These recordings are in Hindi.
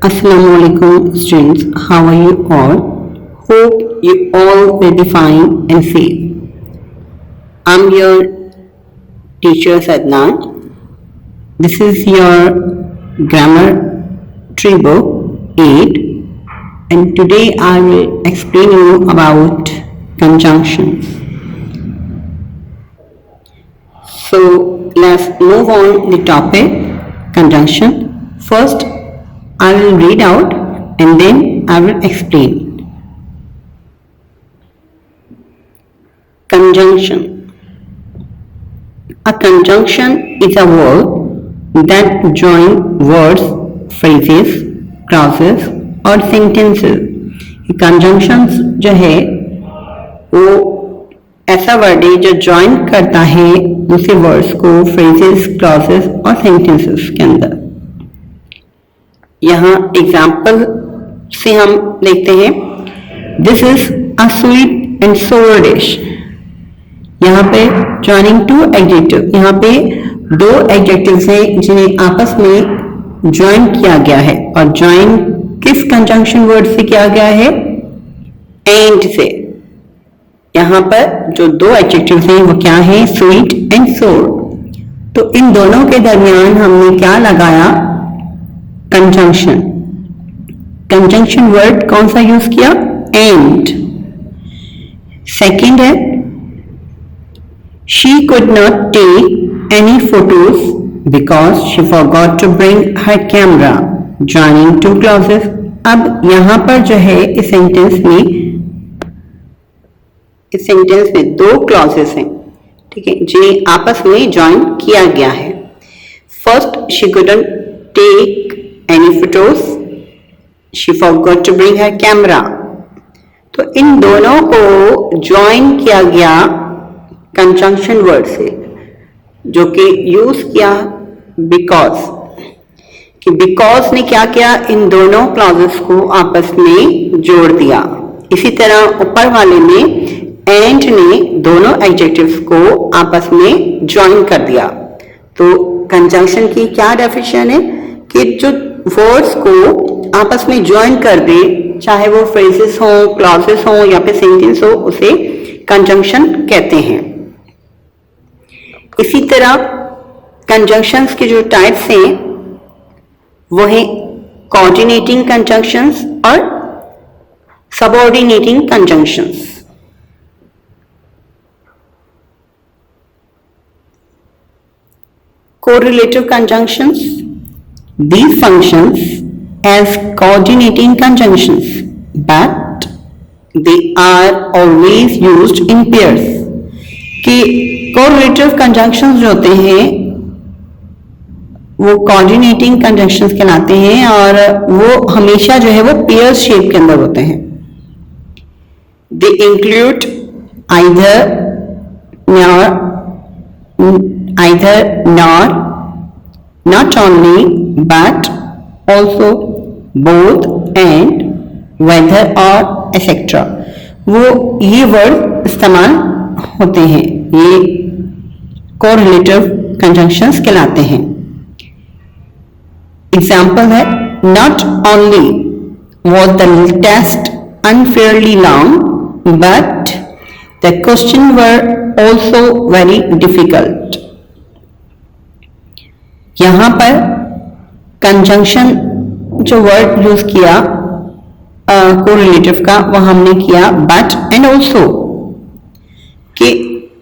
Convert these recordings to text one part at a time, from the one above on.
Assalamualaikum students, how are you all? Hope you all will be fine and safe. I'm your teacher Sadnan. This is your grammar tree book 8 and today I will explain you about conjunctions. So let's move on the topic conjunction. First I will read out and then I will explain. Conjunction. A conjunction is a word that joins words, phrases, clauses और sentences. ये conjunctions जो है वो ऐसा वर्ड है जो ज्वाइन करता है दूसरे वर्ड्स को phrases, clauses और sentences के अंदर. यहाँ एग्जाम्पल से हम देखते हैं. This is a sweet and sour dish. यहाँ पे ज्वाइनिंग टू एडजेक्टिव, यहाँ पे दो एडजेक्टिव्स हैं जिन्हें आपस में ज्वाइन किया गया है और ज्वाइन किस कंजंक्शन वर्ड से किया गया है? एंड से. यहाँ पर जो दो एडजेक्टिव्स हैं वो क्या है? Sweet and sour. तो इन दोनों के दरमियान हमने क्या लगाया? कंजंक्शन. कंजंक्शन वर्ड कौन सा यूज किया? एंड. सेकंड है she could not take any photos because she forgot to bring her camera. Joining two clauses. अब यहां पर जो है इस सेंटेंस में दो क्लॉजेस हैं, ठीक है, जिन्हें आपस में ज्वाइन किया गया है. First, she couldn't take any photos, she forgot to bring her camera. तो इन दोनों को ज्वाइन किया गया कंजंक्शन वर्ड से, जो कि यूज किया बिकॉज. कि बिकॉज ने क्या किया? इन दोनों क्लॉजेस को आपस में जोड़ दिया. इसी तरह ऊपर वाले में एंड ने दोनों एडजेक्टिव्स को आपस में ज्वाइन कर दिया. तो कंजंक्शन की क्या डेफिनेशन है? कि जो वर्ड्स को आपस में ज्वाइन कर दे, चाहे वो फ्रेजेस हो, क्लॉजेस हो या फिर सेंटेंस हो, उसे कंजंक्शन कहते हैं. इसी तरह कंजंक्शंस के जो टाइप्स हैं वो है कोऑर्डिनेटिंग कंजंक्शंस और subordinating conjunctions. Correlative conjunctions. These functions as coordinating conjunctions, but they are always used in pairs. कि correlative conjunctions जो होते हैं वो coordinating conjunctions कहलाते हैं और वो हमेशा जो है वो pairs shape के अंदर होते हैं. They include either nor, not only but also, both and, whether और etc. वो ये वर्ड इस्तेमाल होते हैं, ये कोरिलेटिव कंजंक्शंस कहलाते हैं. एग्जाम्पल है not only was the test unfairly long but the questions were also very difficult. यहाँ पर कंजंक्शन जो वर्ड यूज किया कोरिलेटिव का वो हमने किया बट एंड ऑल्सो. कि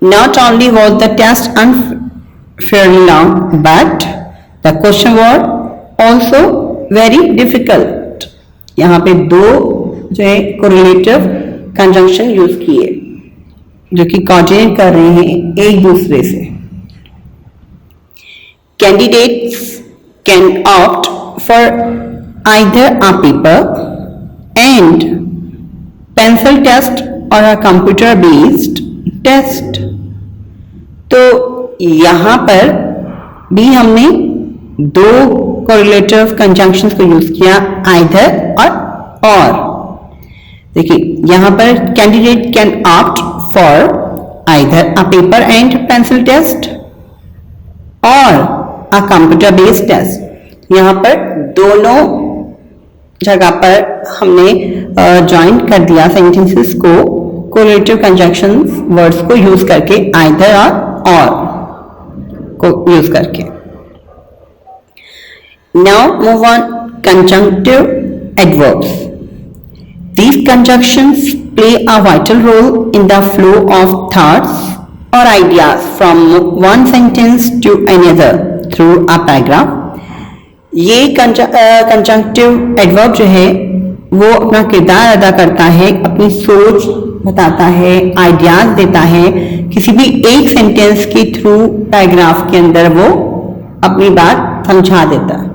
not only was the test unfairly long but the question were also very difficult. यहाँ पे दो जो है कोरिलेटिव कंजंक्शन यूज किए जो कि कोऑर्डिनेट कर रहे हैं एक दूसरे से. Candidates can opt for either a paper and pencil test or a computer based test. तो यहाँ पर भी हमने दो correlative conjunctions को यूज किया, either और. देखिए यहाँ पर candidate can opt for either a paper and pencil test or a computer based test. यहाँ पर दोनों जगह पर हमने ज्वाइन कर दिया सेंटेंसेस को कोरिलेटिव कंजंक्शंस वर्ड्स को यूज करके, आइदर और को यूज करके। Now move on conjunctive adverbs. These conjunctions play a vital role in the flow of thoughts or ideas from one sentence to another through a paragraph. ये कंजंक्टिव एडवर्ब जो है वो अपना किरदार अदा करता है, अपनी सोच बताता है, आइडियाज देता है, किसी भी एक सेंटेंस के थ्रू पैराग्राफ के अंदर वो अपनी बात समझा देता है।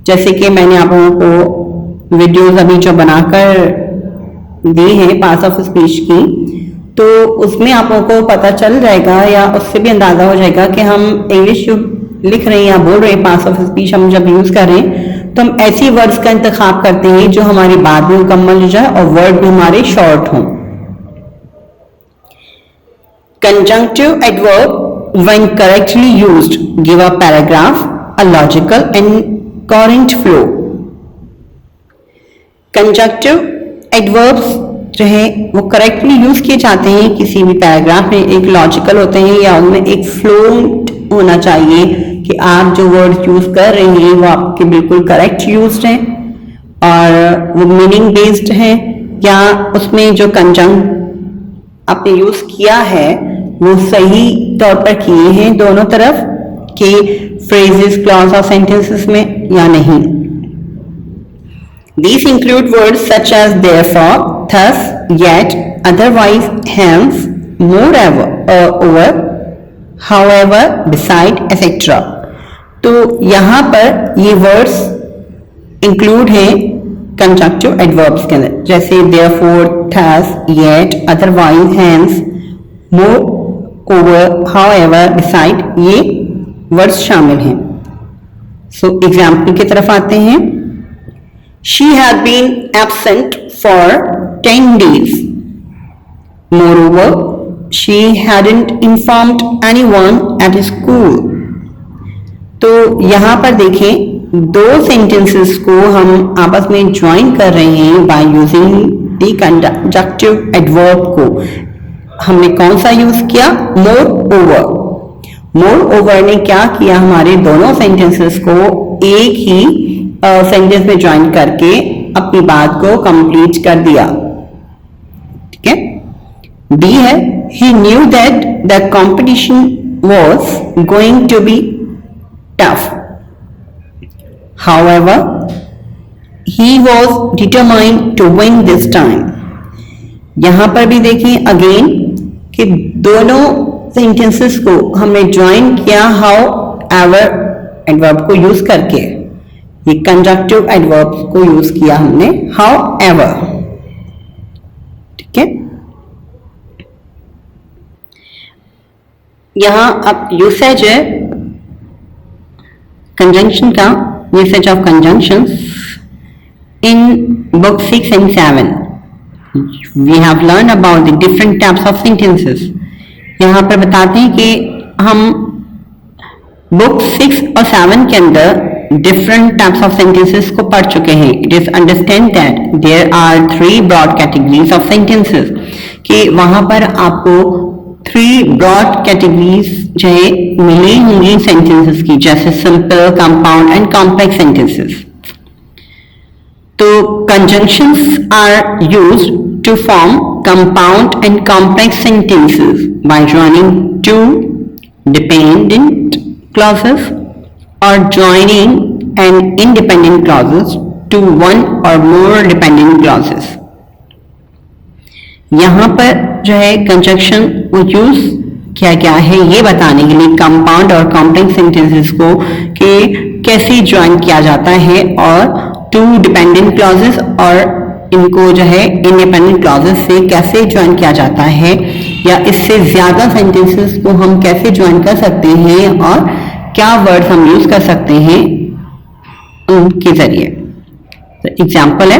जैसे कि मैंने आप लोगों को वीडियोस अभी जो बनाकर दी है पार्ट्स ऑफ स्पीच की, तो उसमें आप लोगों को पता चल जाएगा या उससे भी अंदाजा हो जाएगा कि हम इंग्लिश जो लिख रहे हैं या बोल रहे हैं पार्ट्स ऑफ स्पीच हम जब यूज कर रहे हैं तो हम ऐसी वर्ड्स का इंतखाब करते हैं जो हमारी बात भी मुकम्मल हो जाए और वर्ड भी हमारे शॉर्ट हों। Conjunctive adverb when correctly used give a paragraph a logical and coherent flow. Conjunctive adverbs जो है वो करेक्टली यूज किए जाते हैं किसी भी पैराग्राफ में, एक लॉजिकल होते हैं या उनमें एक फ्लो होना चाहिए कि आप जो वर्ड यूज कर रहे हैं वो आपके बिल्कुल करेक्ट यूज्ड हैं और वो मीनिंग बेस्ड है, या उसमें जो कंजंक्ट आपने यूज किया है वो सही तौर पर किए हैं दोनों तरफ के फ्रेजेस, क्लॉज और सेंटेंसेस में या नहीं। These include words such as therefore, thus, yet, otherwise, hence, moreover, over, however, beside, etc. तो यहाँ पर ये वर्ड्स इंक्लूड हैं कंजंक्टिव एडवर्ब्स के अंदर, जैसे therefore, thus, yet, otherwise, hence, moreover, however, beside, ये वर्ड्स शामिल हैं। सो एग्जाम्पल की तरफ आते हैं। She had been absent for 10 days. Moreover, she hadn't informed anyone at school. तो यहाँ पर देखें दो सेंटेंसेस को हम आपस में ज्वाइन कर रहे हैं by using the conjunctive adverb को। हमने कौन सा यूज किया? More over. मोर ओवर ने क्या किया, हमारे दोनों सेंटेंसेस को एक ही सेंटेंस में ज्वाइन करके अपनी बात को कंप्लीट कर दिया। ठीक है। बी है, he knew that the competition was going to be tough, however he was determined to win this time. यहां पर भी देखिए अगेन कि दोनों सेंटेंसेस को हमने ज्वाइन किया हाउएवर एडवर्ब को यूज करके, ये कंजंक्टिव एडवर्ब्स को यूज किया हमने हाउएवर। ठीक है। यहां अब यूसेज है कंजंक्शन का, usage of conjunctions in book 6 and 7 we have learn about the different types of sentences. यहां पर बताते हैं कि हम बुक 6 और 7 के अंदर different types of sentences को पढ़ चुके हैं। It is understand that there are 3 broad categories of sentences, कि वहां पर आपको 3 broad categories जो है मिली होंगी sentences की, जैसे simple, compound and complex sentences। तो conjunctions are used to form compound and complex sentences by joining 2 dependent clauses or joining an independent clauses to one or more dependent clauses। यहां पर जो है कंजंक्शन वो यूज किया गया है ये बताने के लिए कंपाउंड और कॉम्प्लेक्स सेंटेंसेस को कि कैसे ज्वाइन किया जाता है, और 2 डिपेंडेंट क्लॉजेस और इनको जो है इंडिपेंडेंट क्लॉजेस से कैसे ज्वाइन किया जाता है, या इससे ज्यादा सेंटेंसेस को हम कैसे ज्वाइन कर सकते हैं और क्या वर्ड्स हम यूज कर सकते हैं उनके जरिए। तो एग्जाम्पल है,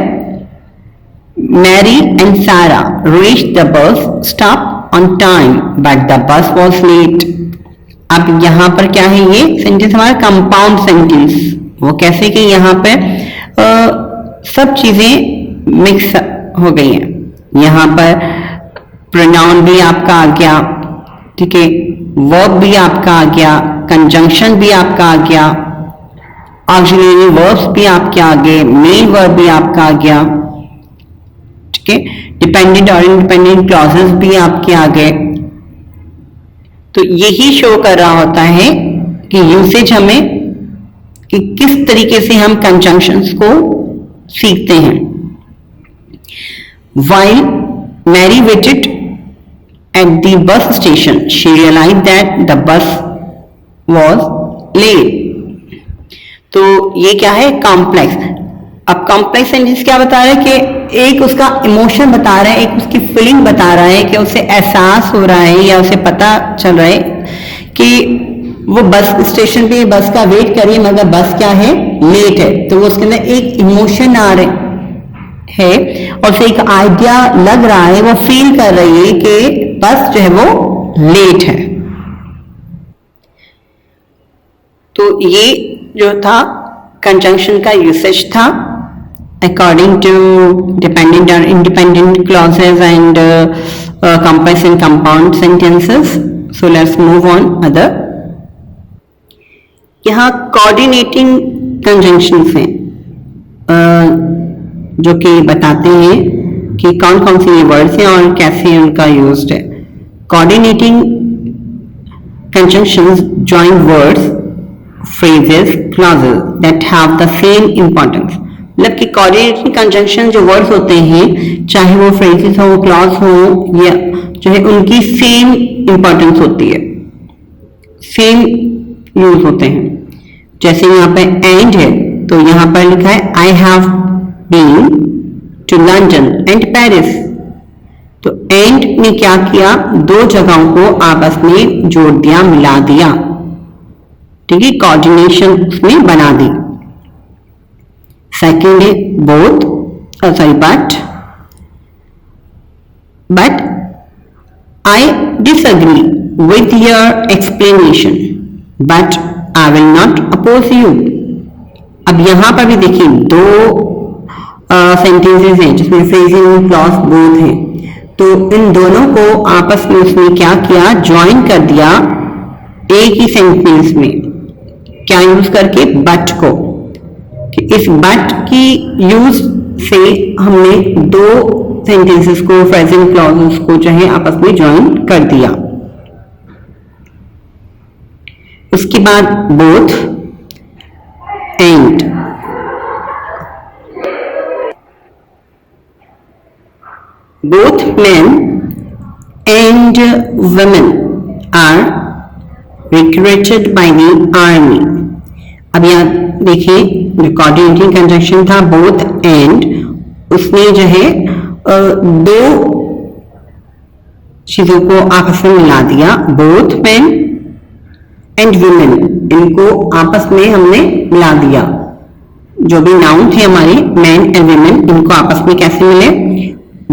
Mary and Sarah reach the bus stop on time but the bus was late. अब यहाँ पर क्या है, ये सेंटेंस हमारा कंपाउंड सेंटेंस। वो कैसे कि यहाँ पे सब चीजें मिक्स हो गई हैं। यहाँ पर प्रोनाउन भी आपका आ गया, ठीक है, वर्ब भी आपका आ गया, कंजंक्शन भी आपका आ गया, ऑक्सिलरी वर्ब्स भी आपके आ गए, मेन वर्ब भी आपका आ गया, ठीक है, डिपेंडेंट और इंडिपेंडेंट क्लॉजेस भी आपके आ गए। तो यही शो कर रहा होता है कि यूसेज हमें कि किस तरीके से हम कंजंक्शंस को सीखते हैं। While Mary waited at the bus station, she realized that the bus was late. तो ये क्या है, कॉम्प्लेक्स। अब कॉम्प्लेक्स सेंटेंस क्या बता रहा है कि एक उसका इमोशन बता रहा है, एक उसकी फीलिंग बता रहा है कि उसे एहसास हो रहा है या उसे पता चल रहा है कि वो बस स्टेशन पे बस का वेट कर रही है मगर बस क्या है, लेट है। तो वो उसके अंदर एक इमोशन आ रहे है और उसे एक आइडिया लग रहा है, वो फील कर रही है कि बस जो है वो लेट है। तो ये जो था कंजंक्शन का यूसेज था अकॉर्डिंग टू डिपेंडेंट और independent clauses and complex and compound sentences. So let's move on other. यहाँ कोऑर्डिनेटिंग कंजंक्शंस हैं जो कि बताते हैं कि कौन कौन से ये वर्ड्स हैं और कैसे उनका यूज्ड है। Coordinating conjunctions join words, phrases, clauses that have the same importance। मतलब कि कोऑर्डिनेटिंग कंजंक्शन जो वर्ड्स होते हैं, चाहे वो फ्रेजेस हो, क्लॉज हो, या जो है उनकी सेम इंपॉर्टेंस होती है, सेम यूज होते हैं। जैसे यहाँ पे एंड है तो यहाँ पर लिखा है I have been to London and Paris. तो एंड ने क्या किया, दो जगहों को आपस में जोड़ दिया, मिला दिया, ठीक है, कोऑर्डिनेशन उसमें बना दी। सेकेंड है both, sorry but I disagree with your explanation but I will not oppose you. अब यहां पर भी देखिए दो सेंटेंसेस हैं जिसमें फ्रेजिंग क्लॉज बोथ है। तो इन दोनों को आपस में उसने क्या किया, ज्वाइन कर दिया एक ही सेंटेंस में। क्या यूज करके, बट को, कि इस बट की यूज से हमने दो सेंटेंसेस को, फ्रेजिंग क्लॉजेस को जो है आपस में ज्वाइन कर दिया। उसके बाद both and, both men and women are recruited by the army। अब यहाँ देखिए कोऑर्डिनेटिंग कंजंक्शन था both and, उसने जो है दो चीजों को आपस में मिला दिया, both men and women, इनको आपस में हमने मिला दिया। जो भी नाउन थे हमारे मैन एंड women, इनको आपस में कैसे मिले,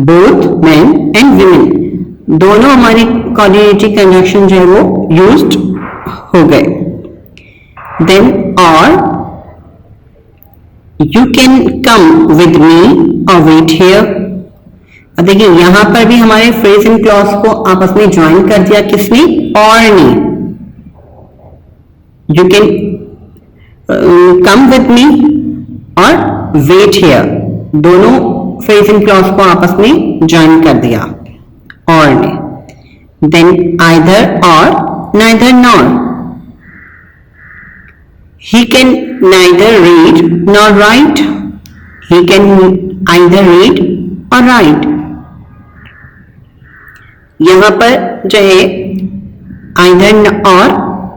both men and women, दोनों हमारे कोऑर्डिनेटिंग कंजंक्शन जो है वो यूज्ड हो गए। देन और you can come with me और वेट हियर। अब देखिए यहां पर भी हमारे फ्रेज एंड क्लॉज को आपस में ज्वाइन कर दिया, किसने, और ने। You can come with me और वेट हियर, दोनों फ्रेज एंड क्लॉज को आपस में ज्वाइन कर दिया और ने। देन आइदर और neither nor, he can neither read nor right, he can either read और राइट। यहां पर जो है आइदर और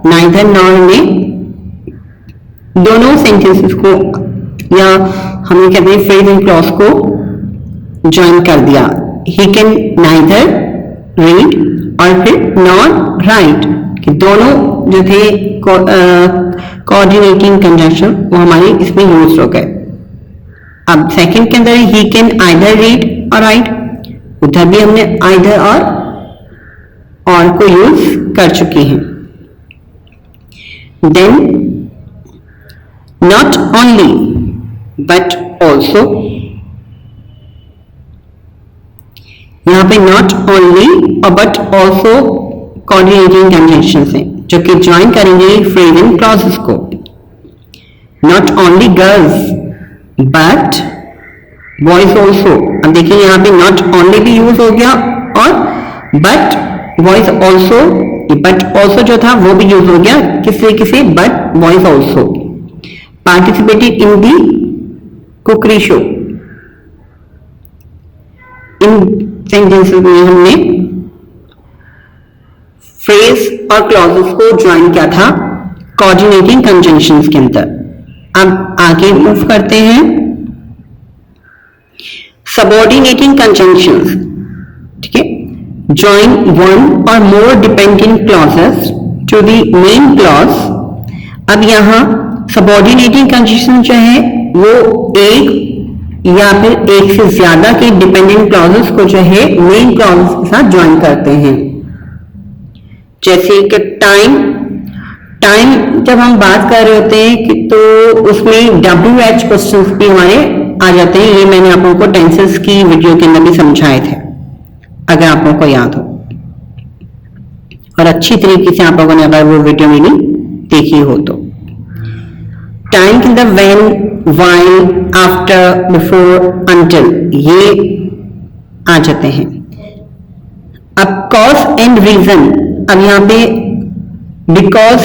नाइदर नॉर ने दोनों सेंटेंसेस को, या हमें कहते हैं फ्रेज एंड क्लॉज को ज्वाइन कर दिया। ही कैन नाइदर रीड और फिर नॉट राइट, कि दोनों जो थे कोऑर्डिनेटिंग कंजंक्शन वो हमारे इसमें यूज हो गए। अब सेकंड के अंदर ही कैन आइदर रीड और राइट, उधर भी हमने आइदर और को यूज कर चुके हैं। Then not only but also, यहाँ पे not only but also coordinating conjunctions हैं जो कि ज्वाइन करेंगे फ्रेज एंड क्लॉजेस को। Not only girls but boys also. अब देखिए यहाँ पे नॉट ओनली भी यूज हो गया और but boys also, but also जो था वो भी यूज हो गया किस तरीके से, but boys also participated in the cookery show. In sentences में हमने फ्रेज और क्लॉजेस को ज्वाइन किया था कोऑर्डिनेटिंग कंजंक्शंस के अंदर। अब आगे मूव करते हैं सबऑर्डिनेटिंग कंजंक्शंस, ठीक है। ज्वाइन वन और more dependent clauses to the main clause. अब यहां सबऑर्डिनेटिंग कंजंक्शन जो है वो एक या फिर एक से ज्यादा के डिपेंडेंट क्लॉजेस को जो है मेन क्लॉज के साथ ज्वाइन करते हैं। जैसे कि टाइम जब हम बात कर रहे होते हैं कि तो उसमें WH क्वेश्चंस भी हमारे आ जाते हैं। ये मैंने आप लोगों को टेंसेस की वीडियो के अंदर भी समझाए थे, अगर आप लोगों को याद हो, और अच्छी तरीके से आप लोगों ने अगर वो वीडियो मेरी देखी हो तो। टाइम के अंदर when, while, after, before, until ये आ जाते हैं। अब कॉज एंड रीजन, अब यहाँ पे बिकॉज,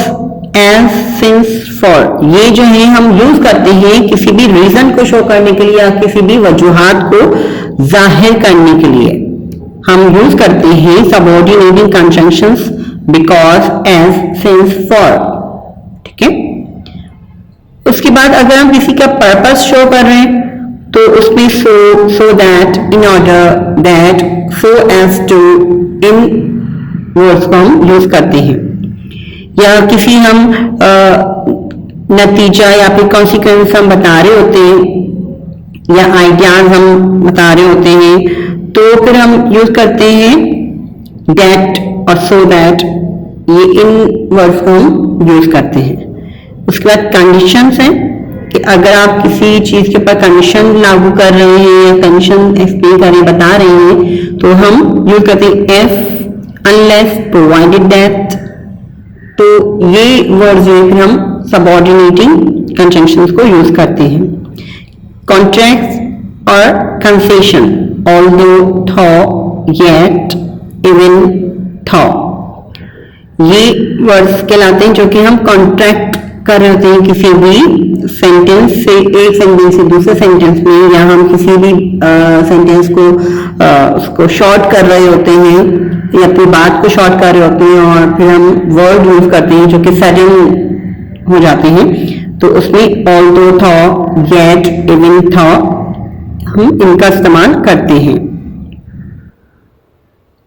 एज, सिंस, फॉर ये जो है हम यूज करते हैं किसी भी रीजन को शो करने के लिए या किसी भी वजूहात को जाहिर करने के लिए हम यूज करते हैं subordinating conjunctions because, as, since, for, ठीक है। उसके बाद अगर हम किसी का पर्पस शो कर रहे हैं तो उसमें so that, in order, that, so as to, इन वर्ड्स को हम यूज करते हैं। या किसी हम नतीजा या फिर कॉन्सिक्वेंस हम बता रहे होते हैं या आइडियाज हम बता रहे होते हैं तो फिर हम यूज करते हैं दैट और सो दैट, ये इन वर्ड्स को हम यूज करते हैं। उसके बाद कंडीशंस हैं कि अगर आप किसी चीज के ऊपर कंडीशन लागू कर रहे हैं या कंडीशन एक्सप्लेन कर रहे बता रहे हैं तो हम यूज करते हैं इफ, अनलेस, प्रोवाइडेड दैट। तो ये वर्ड जो है फिर हम सबऑर्डिनेटिंग कंजंक्शंस को यूज करते हैं। कॉन्ट्रैक्ट और concession, although, thaw, yet, even, thaw, ये वर्ड्स कहलाते हैं जो कि हम कॉन्ट्रैक्ट कर रहे होते हैं किसी भी सेंटेंस से, एक सेंटेंस से दूसरे सेंटेंस में, या हम किसी भी सेंटेंस को उसको शॉर्ट कर रहे होते हैं या अपनी बात को शॉर्ट कर रहे होते हैं और फिर हम वर्ड यूज करते हैं जो कि सडन हो जाते हैं तो उसमें although, thaw, yet, even, thaw हम इनका इस्तेमाल करते हैं।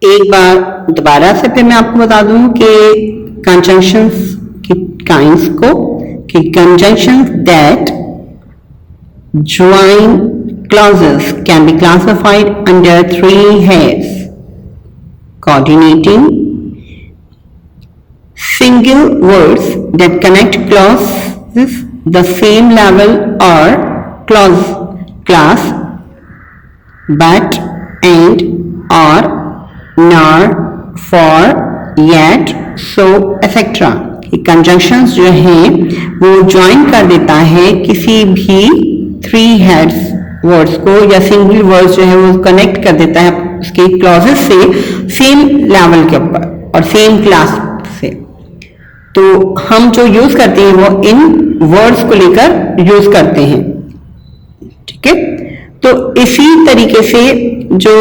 एक बार दोबारा से फिर मैं आपको बता दूं कि कंजंक्शंस की काइंड्स को, कि conjunctions that join clauses can be classified under three heads: coordinating, single words that connect clauses the same level or class, but, and, or, nor, for, yet, so, etc. Conjunctions जो हैं वो ज्वाइन कर देता है किसी भी थ्री हेड्स वर्ड्स को या सिंगल वर्ड्स जो है वो कनेक्ट कर देता है उसके क्लॉजेस से सेम लेवल के ऊपर और सेम क्लास से। तो हम जो यूज करते हैं वो इन वर्ड्स को लेकर यूज करते हैं, ठीक है। तो इसी तरीके से जो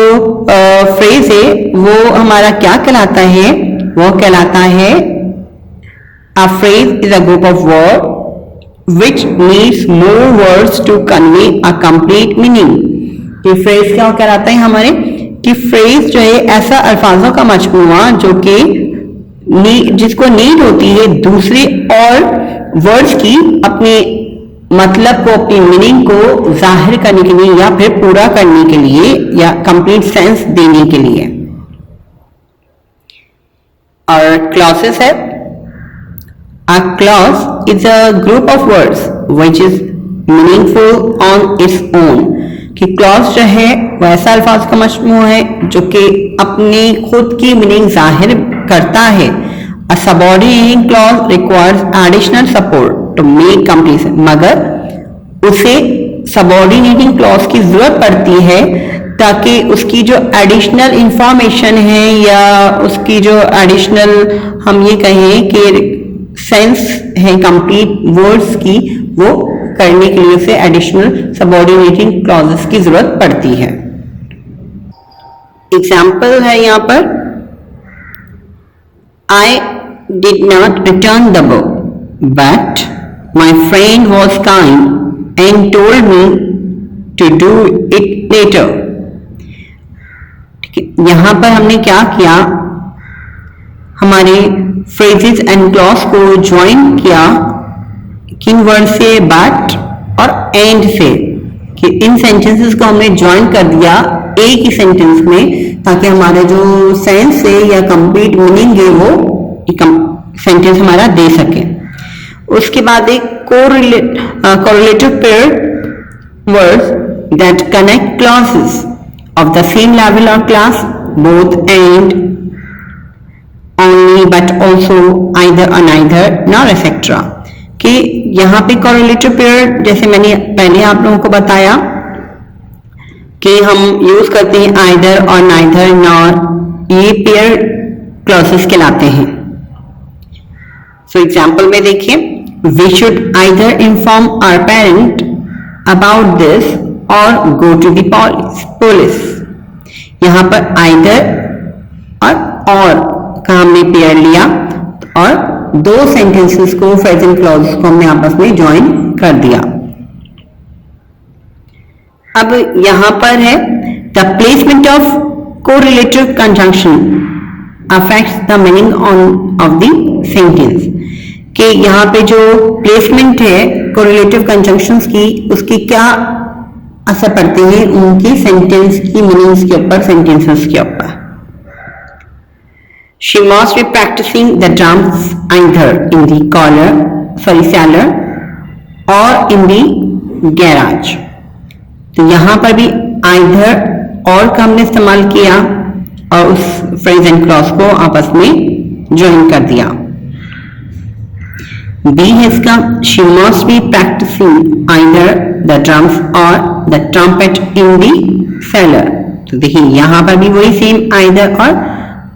फ्रेज है वो हमारा क्या कहलाता है, वो कहलाता है a phrase is a group of words which needs more words to convey a complete meaning। ये फ्रेज क्या कहलाता है हमारे, कि फ्रेज जो है ऐसा अल्फाजों का मजमूआ जो कि जिसको नीड होती है दूसरे और वर्ड्स की अपने मतलब को, अपनी मीनिंग को जाहिर करने के लिए या फिर पूरा करने के लिए या कंप्लीट सेंस देने के लिए। और क्लॉसेस है, a clause is a group of words which is meaningful on its own, कि क्लॉज जो है वो ऐसा अल्फाज का मजमू है जो कि अपनी खुद की मीनिंग जाहिर करता है। A subordinating clause requires additional support to make complete, मगर उसे सबऑर्डिनेटिंग क्लॉज की जरूरत पड़ती है ताकि उसकी जो एडिशनल इंफॉर्मेशन है या उसकी जो एडिशनल हम ये कहें कि सेंस है कंप्लीट वर्ड्स की, वो करने के लिए उसे एडिशनल सबऑर्डिनेटिंग क्लॉजेस की जरूरत पड़ती है। एग्जाम्पल है यहाँ पर, I did not return the book but my friend was kind and told me to do it later. यहां पर हमने क्या किया, हमारे फ्रेजेस एंड क्लॉज को ज्वाइन किया किन वर्ड से, बट और एंड से, कि इन सेंटेंसेस को हमने ज्वाइन कर दिया एक ही सेंटेंस में ताकि हमारा जो सेंस है या कंप्लीट मीनिंग है वो सेंटेंस हमारा दे सके। उसके बाद एक correlative pair words that connect clauses of the same level or class, both and, only, but also, either or neither, nor etc. कि यहाँ पे correlative pair जैसे मैंने पहले आप लोगों को बताया कि हम यूज करते हैं either और neither, nor, ये pair clauses कहलाते हैं। So example में देखिए, we should either inform our parent about this और go to the police। यहां पर either और का हमने पेयर लिया और दो सेंटेंसेस को प्रेजेंट क्लॉज को हमने आपस में ज्वाइन कर दिया। अब यहां पर है the placement of correlative conjunction affects the meaning of the sentence, कि यहां पे जो प्लेसमेंट है कोरिलेटिव कंजंक्शंस की, उसकी क्या असर पड़ते हैं उनकी सेंटेंस की मीनिंग्स के ऊपर, सेंटेंसेस के ऊपर। She must be practicing the drums either in the cellar or in the garage। तो यहां पर भी either और का हमने इस्तेमाल किया और उस फ्रेज एंड क्लॉज को आपस में ज्वाइन कर दिया। B है इसका, she must be practicing either the drums or the trumpet in the cellar। तो देखिए यहां पर भी वही सेम either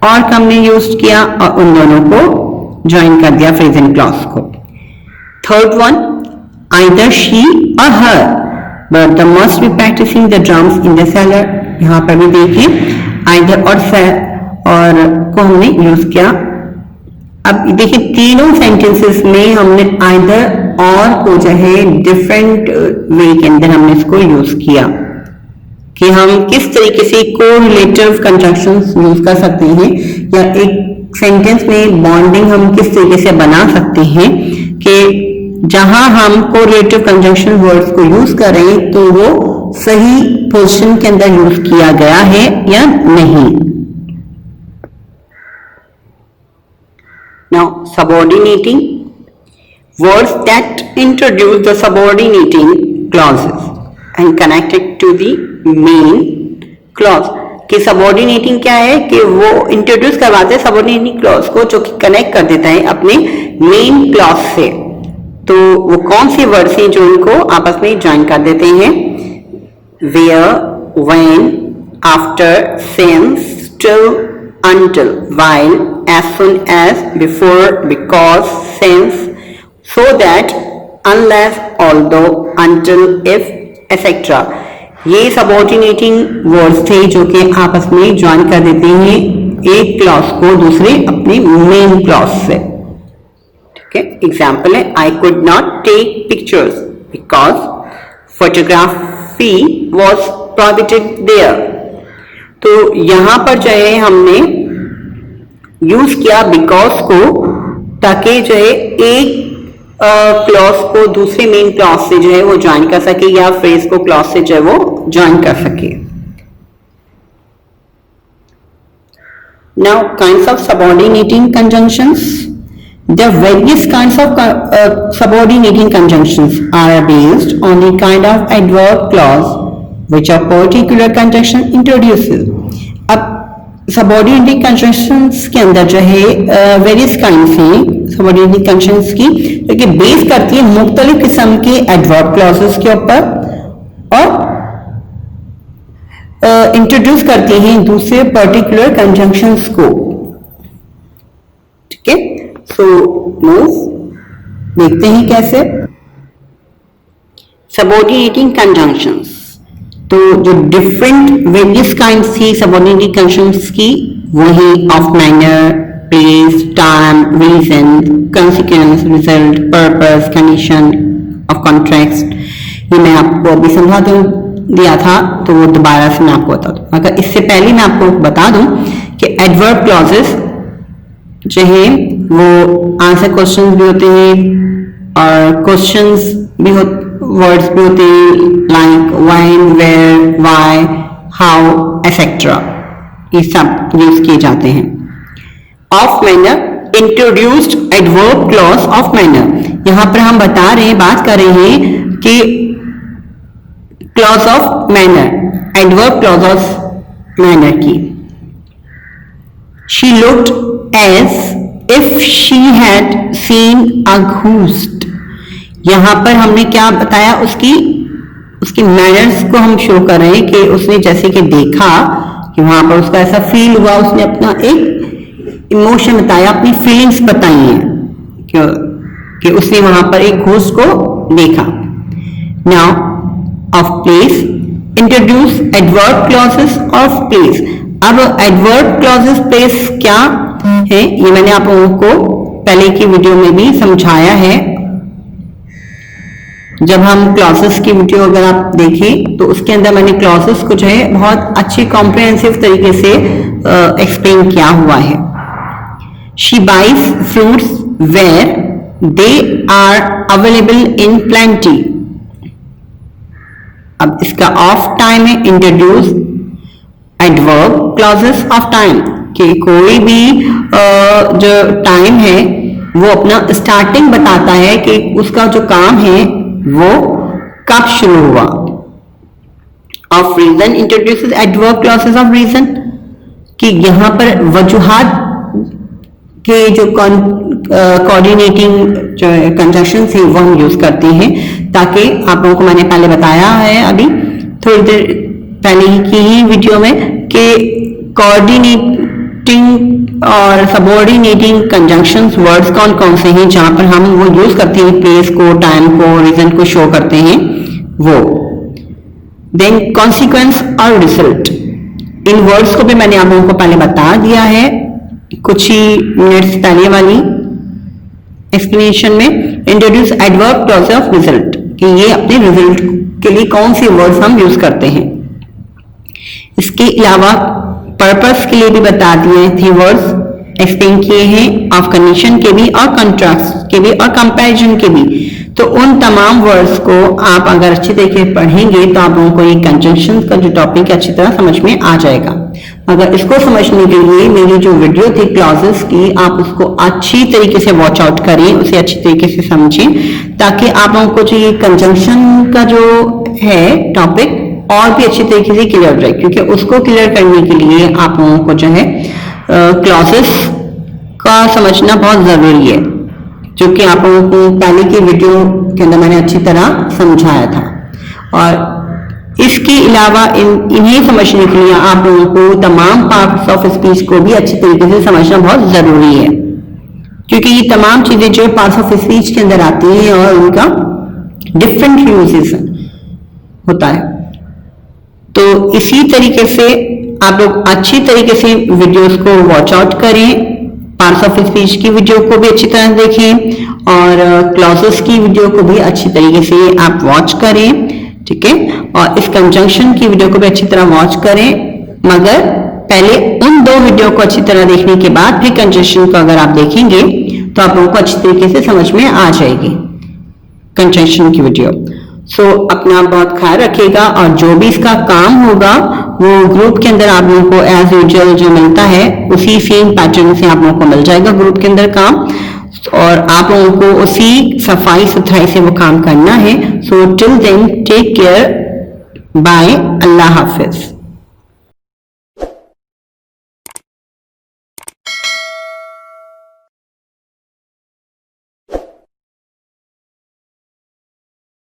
और का हमने यूज किया और उन दोनों को ज्वाइन कर दिया फ्रेज एंड क्लॉज को। Third one, either she or her but the must be practicing the drums in the cellar। यहां पर भी देखिए either और को हमने यूज किया। अब देखिए तीनों सेंटेंसेस में हमने either और को जो है डिफरेंट वे के अंदर हमने इसको यूज किया कि हम किस तरीके से कोरिलेटिव कंजंक्शंस यूज कर सकते हैं या एक सेंटेंस में बॉन्डिंग हम किस तरीके से बना सकते हैं कि जहां हम कोरिलेटिव कंजंक्शन वर्ड्स को यूज करें तो वो सही पोजीशन के अंदर यूज किया गया है या नहीं। Now, subordinating words that introduce the subordinating clauses and connect it to the main clause। कि subordinating क्या है कि वो इंट्रोड्यूस करवाते हैं subordinating clause को, जो कि कनेक्ट कर देता है अपने main clause से। तो वो कौन से वर्ड्स हैं जो उनको आपस में ज्वाइन कर देते हैं? where, when, after, since, till, until, while, as soon as, before, because, since, so that, unless, although, until, if, etc। ये सबऑर्डिनेटिंग वर्ड्स थे जो कि आपस में ज्वाइन कर देते हैं एक क्लॉज को दूसरे अपने मेन क्लॉज से। ठीक है, एग्जाम्पल है I could not take pictures because photography was prohibited there. तो यहां पर जो है हमने यूज किया बिकॉज को ताकि जो है एक क्लॉज को दूसरे मेन क्लॉज से जो है वो ज्वाइन कर सके या फ्रेज को क्लॉज से जो है वो ज्वाइन कर सके। Now kinds of subordinating conjunctions, The various kinds of subordinating conjunctions are based on the kind of adverb clause which a particular conjunction introduces. अब सबऑर्डिनेटिंग कंजंक्शंस के अंदर जो है वेरियस काइंड्स हैं सबऑर्डिनेटिंग कंजंक्शंस की, जो कि बेस करती है मुख्तलिफ किस्म के एडवर्ब क्लॉजेस के ऊपर और इंट्रोड्यूस करती हैं दूसरे पर्टिकुलर कंजंक्शंस को। ठीक है, सो मूव देखते हैं कैसे सबऑर्डिनेटिंग कंजंक्शंस। तो जो डिफरेंट वेरियस काइंड्स थी सबऑर्डिनेटिंग कंजंक्शंस की वो है of manner, place, time, reason, consequence, result, purpose, condition of contract. ये मैं आपको अभी समझा दिया था तो वो दोबारा से मैं आपको बता दूं। अगर इससे पहले मैं आपको बता दूं कि एडवर्ब क्लॉजेस जो है वो आंसर क्वेश्चंस भी होते हैं और क्वेश्चंस भी वर्ड्स भी होते हैं like when, where, why, how etcetera, ये सब यूज किए जाते हैं। Of manner introduced adverb clause of manner. यहां पर हम बता रहे हैं, बात कर रहे हैं कि clause of manner, adverb clause of manner की। She looked as if she had seen a ghost. यहां पर हमने क्या बताया, उसकी मैनर्स को हम शो कर रहे हैं कि उसने जैसे कि देखा कि वहां पर उसका ऐसा फील हुआ, उसने अपना एक इमोशन बताया, अपनी फीलिंग्स बताई हैं कि उसने वहां पर एक घोस्ट को देखा। Now of place introduce adverb clauses of place. अब एडवर्ब क्लॉजेस प्लेस क्या है ये मैंने आप लोगों को पहले की वीडियो में भी समझाया है। जब हम क्लॉजेस की वीडियो अगर आप देखें तो उसके अंदर मैंने क्लॉजेस को जो है बहुत अच्छे कॉम्प्रिहेंसिव तरीके से एक्सप्लेन किया हुआ है। She buys fruits where they are available in plenty. अब इसका ऑफ टाइम है introduce adverb clauses of time, कि कोई भी जो टाइम है वो अपना स्टार्टिंग बताता है कि उसका जो काम है वो कब शुरू हुआ। Of reason introduces adverb clauses of reason, कि यहां पर वजूहात के जो कोऑर्डिनेटिंग जो कंजंक्शंस है वो हम यूज करते हैं, ताकि आप लोगों को मैंने पहले बताया है अभी थोड़ी देर पहले की ही वीडियो में कि कोऑर्डिनेटिंग और सबऑर्डिनेटिंग कंजंक्शंस वर्ड्स कौन कौन से हैं जहां पर हम वो यूज करते हैं प्लेस को, टाइम को, रीजन को शो करते हैं वो। देन कॉन्सिक्वेंस और रिजल्ट, इन वर्ड्स को भी मैंने आप लोगों को पहले बता दिया है कुछ ही मिनट्स पहले वाली एक्सप्लेनेशन में। Introduce adverb clause of result, कि ये अपने रिजल्ट के लिए कौन सी वर्ड्स हम यूज करते हैं। इसके अलावा पर्पस के लिए भी बता दिए थे वर्ड्स एक्सप्लेन किए हैं, ऑफ कंडीशन के भी और कॉन्ट्रास्ट के भी और कंपैरिजन के भी। तो उन तमाम वर्ड्स को आप अगर अच्छी तरीके से पढ़ेंगे तो आप लोगों को ये कंजंक्शन का जो टॉपिक अच्छी तरह समझ में आ जाएगा। अगर इसको समझने के लिए मेरी जो वीडियो थी क्लॉजेस की, आप उसको अच्छी तरीके से वॉच आउट करें, उसे अच्छी तरीके से समझें, ताकि आप लोगों को जो ये कंजंक्शन का जो है टॉपिक और भी अच्छी तरीके से क्लियर हो जाए, क्योंकि उसको क्लियर करने के लिए आप लोगों को जो है क्लॉजेस का समझना बहुत जरूरी है, जो कि आप लोगों को पहले की वीडियो के अंदर मैंने अच्छी तरह समझाया था। और इसके अलावा इन्हें समझने के लिए आप लोगों को तमाम पार्ट्स ऑफ स्पीच को भी अच्छी तरीके से समझना बहुत जरूरी है, क्योंकि ये तमाम चीजें जो पार्ट्स ऑफ स्पीच के अंदर आती हैं और उनका डिफरेंट यूजेस होता है। तो इसी तरीके से आप लोग अच्छी तरीके से वीडियोस को वॉच आउट करें, पार्ट्स ऑफ स्पीच की वीडियो को भी अच्छी तरह देखें और क्लॉजेस की वीडियो को भी अच्छी तरीके से आप वॉच करें, ठीक है। और इस कंजंक्शन की वीडियो को भी अच्छी तरह वॉच करें, मगर पहले उन दो वीडियो को अच्छी तरह देखने के बाद फिर कंजंक्शन को अगर आप देखेंगे तो आप लोगों को अच्छी तरीके से समझ में आ जाएगी कंजंक्शन की वीडियो। सो अपना बहुत ख्याल रखिएगा, और जो भी इसका काम होगा वो ग्रुप के अंदर आप लोगों को एज यूजुअल जो मिलता है उसी सेम पैटर्न से आप लोगों को मिल जाएगा ग्रुप के अंदर काम। और आप लोगों को उसी सफाई सुथराई से वो काम करना है। So till then take care, bye, अल्लाह हाफिज।